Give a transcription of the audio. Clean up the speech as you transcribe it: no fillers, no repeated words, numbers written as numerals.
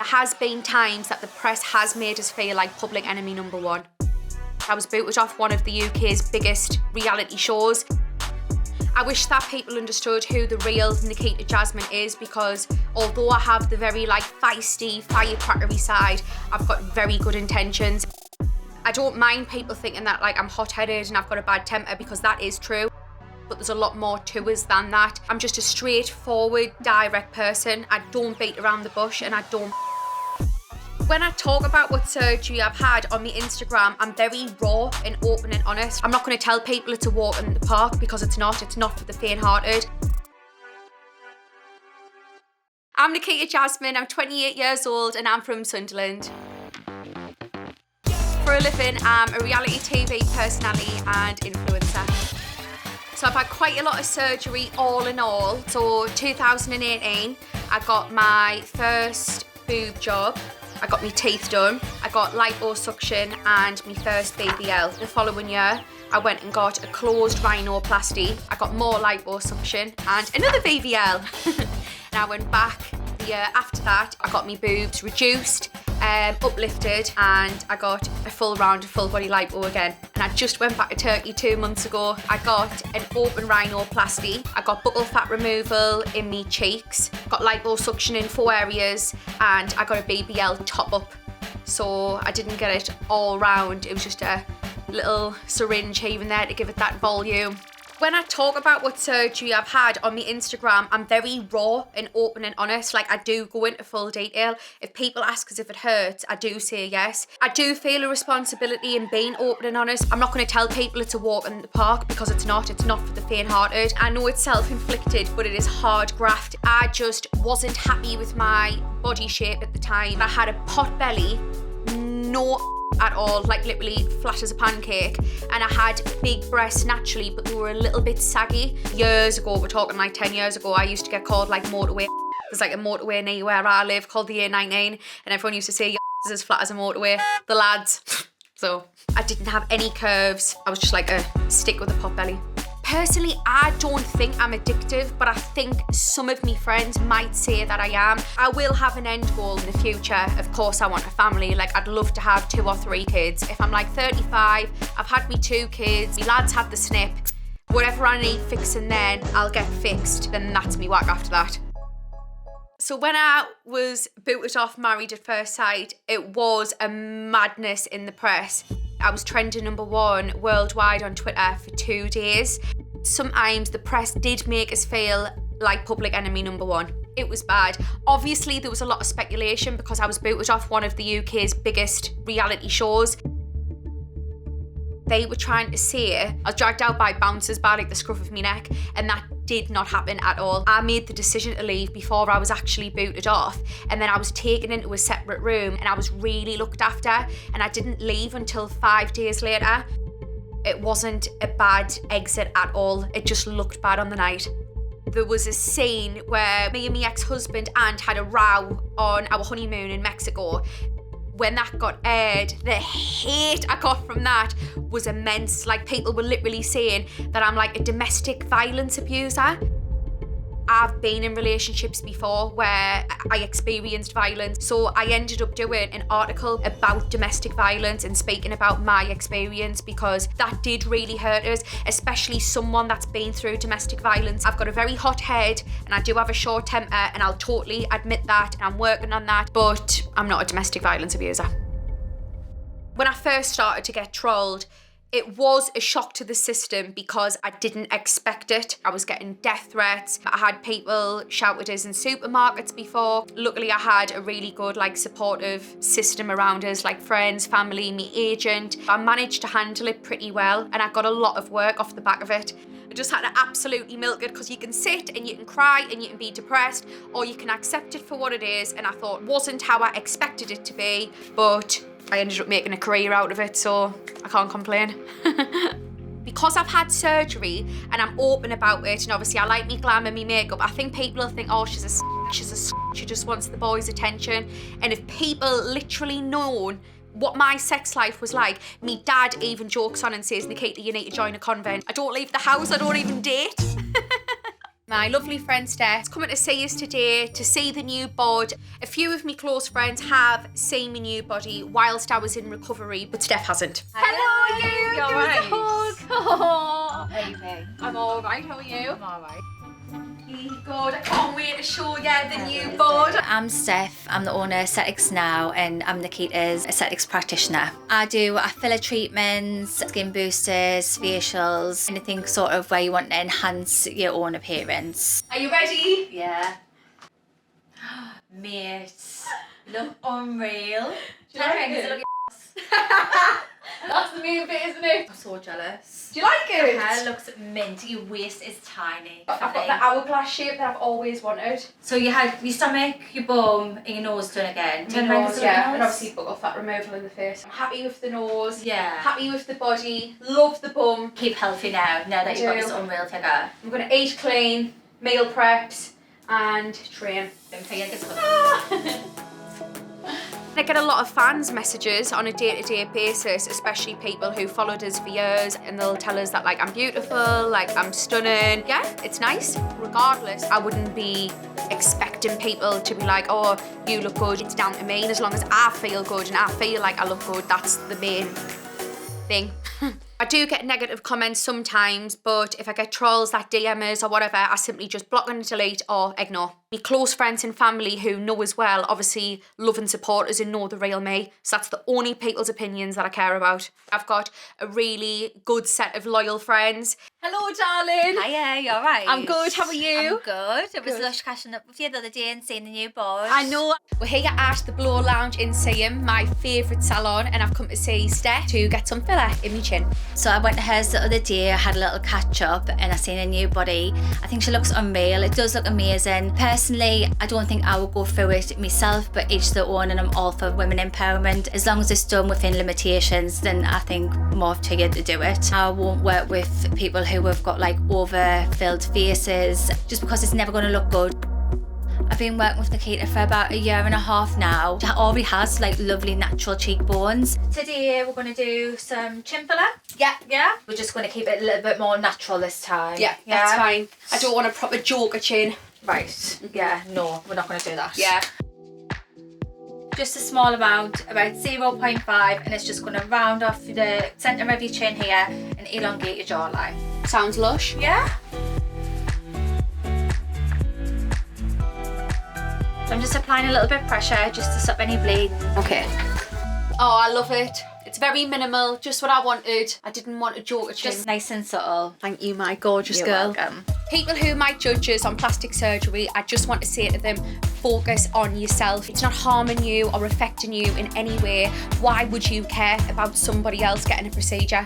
has been times that the press has made us feel like public enemy number one. I was booted off one of the UK's biggest reality shows. I wish that people understood who the real Nikita Jasmine is, because although I have the very feisty, firecrackery side, I've got very good intentions. I don't mind people thinking that I'm hot-headed and I've got a bad temper, because that is true. But there's a lot more to us than that. I'm just a straightforward, direct person. I don't beat around the bush, and I don't. When I talk about what surgery I've had on my Instagram, I'm very raw and open and honest. I'm not going to tell people it's a walk in the park, because it's not. It's not for the faint-hearted. I'm Nikita Jasmine, I'm 28 years old and I'm from Sunderland. For a living, I'm a reality TV personality and influencer. So I've had quite a lot of surgery all in all. So 2018, I got my first boob job. I got my teeth done. I got liposuction and my first BBL. The following year, I went and got a closed rhinoplasty. I got more liposuction and another BBL. And I went back the year after that. I got my boobs reduced, uplifted, and I got a full round of full body lipo again. And I just went back to Turkey 2 months ago. I got an open rhinoplasty. I got buccal fat removal in me cheeks, got liposuction in 4 areas, and I got a BBL top up. So I didn't get it all round. It was just a little syringe here and there to give it that volume. When I talk about what surgery I've had on my Instagram, I'm very raw and open and honest. I do go into full detail. If people ask us if it hurts, I do say yes. I do feel a responsibility in being open and honest. I'm not going to tell people it's a walk in the park, because it's not. It's not for the faint-hearted. I know it's self-inflicted, but it is hard graft. I just wasn't happy with my body shape at the time. I had a pot belly, no at all, literally flat as a pancake, and I had big breasts naturally, but they were a little bit saggy. Years ago, we're talking 10 years ago, I used to get called motorway. There's a motorway near where I live called the A19, and everyone used to say, your is as flat as a motorway, the lads. So I didn't have any curves. I was just a stick with a pot belly. Personally, I don't think I'm addictive, but I think some of my friends might say that I am. I will have an end goal in the future. Of course, I want a family. I'd love to have 2 or 3 kids. If I'm 35, I've had me 2 kids, my lads had the snip. Whatever I need fixing then, I'll get fixed. Then that's me whack after that. So when I was booted off Married at First Sight, it was a madness in the press. I was trending #1 worldwide on Twitter for 2 days. Sometimes the press did make us feel like public enemy number one. It was bad. Obviously, there was a lot of speculation because I was booted off one of the UK's biggest reality shows. They were trying to say I was dragged out by bouncers by the scruff of my neck, and that did not happen at all. I made the decision to leave before I was actually booted off, and then I was taken into a separate room and I was really looked after, and I didn't leave until 5 days later. It wasn't a bad exit at all. It just looked bad on the night. There was a scene where me and my ex-husband and had a row on our honeymoon in Mexico. When that got aired, the hate I got from that was immense. People were literally saying that I'm a domestic violence abuser. I've been in relationships before where I experienced violence, so I ended up doing an article about domestic violence and speaking about my experience, because that did really hurt us, especially someone that's been through domestic violence. I've got a very hot head and I do have a short temper, and I'll totally admit that, and I'm working on that, but I'm not a domestic violence abuser. When I first started to get trolled, it was a shock to the system because I didn't expect it. I was getting death threats. I had people shout at us in supermarkets before. Luckily, I had a really good, supportive system around us, friends, family, me agent. I managed to handle it pretty well, and I got a lot of work off the back of it. I just had to absolutely milk it, because you can sit and you can cry and you can be depressed, or you can accept it for what it is. And I thought it wasn't how I expected it to be, but I ended up making a career out of it, so I can't complain. Because I've had surgery and I'm open about it, and obviously I like me glam and me makeup, I think people will think, oh, she's a she just wants the boys' attention. And if people literally known what my sex life was like, me dad even jokes on and says, Nikita, you need to join a convent. I don't leave the house, I don't even date. My lovely friend Steph is coming to see us today to see the new bod. A few of my close friends have seen my new body whilst I was in recovery, but Steph hasn't. Hello, you! You're Give right. us a hug. Oh. How are you doing? I'm all right, how are you? I'm alright. God, I can't wait to show you the new bod. I'm Steph, I'm the owner of Aesthetics Now, and I'm Nikita's aesthetics practitioner. I do filler treatments, skin boosters, facials, anything sort of where you want to enhance your own appearance. Are you ready? Yeah. Mate, you look unreal. Do you like it? That's the main bit, isn't it? I'm so jealous. Do you like it? Your hair looks mint, your waist is tiny. I've got the hourglass shape that I've always wanted. So you had your stomach, your bum, and your nose done again. My nose, yeah, and obviously got fat removal in the face. I'm happy with the nose, Yeah. happy with the body, love the bum. Keep healthy now that you've got this unreal figure. I'm going to eat clean, meal preps, and train. I get a lot of fans messages on a day-to-day basis, especially people who followed us for years, and they'll tell us that like I'm beautiful, like I'm stunning. Yeah, it's nice. Regardless, I wouldn't be expecting people to be like, oh, you look good, it's down to me. And as long as I feel good and I feel like I look good, that's the main thing. I do get negative comments sometimes, but if I get trolls that DM us or whatever, I simply just block and delete or ignore. My close friends and family who know as well, obviously love and support us and know the real me. So that's the only people's opinions that I care about. I've got a really good set of loyal friends. Hello, darling. Hiya, you alright? I'm good, how are you? I'm good. It was lush catching up with you the other day and seeing the new bod. I know. We're here at the Blow Lounge in Seaham, my favourite salon, and I've come to see Steph to get some filler in my chin. So I went to hers the other day, I had a little catch up and I seen a new body. I think she looks unreal, it does look amazing. Personally, I don't think I would go through it myself, but each their own, and I'm all for women empowerment. As long as it's done within limitations, then I think more to you to do it. I won't work with people who have got like overfilled faces just because it's never going to look good. I've been working with Nikita for about a year and a half now. She already has like lovely natural cheekbones. Today we're going to do some chin filler. Yeah. We're just going to keep it a little bit more natural this time. Yeah, that's fine. I don't want a proper joker chin. Right. Yeah, no, we're not going to do that. Yeah. Just a small amount, about 0.5, and it's just going to round off the centre of your chin here and elongate your jawline. Sounds lush. Yeah. So I'm just applying a little bit of pressure just to stop any bleeding. Okay. Oh, I love it. It's very minimal, just what I wanted. I didn't want a joker chin. Just nice and subtle. Thank you, my gorgeous You're girl. welcome. People who might judge us on plastic surgery, I just want to say to them, focus on yourself. It's not harming you or affecting you in any way. Why would you care about somebody else getting a procedure?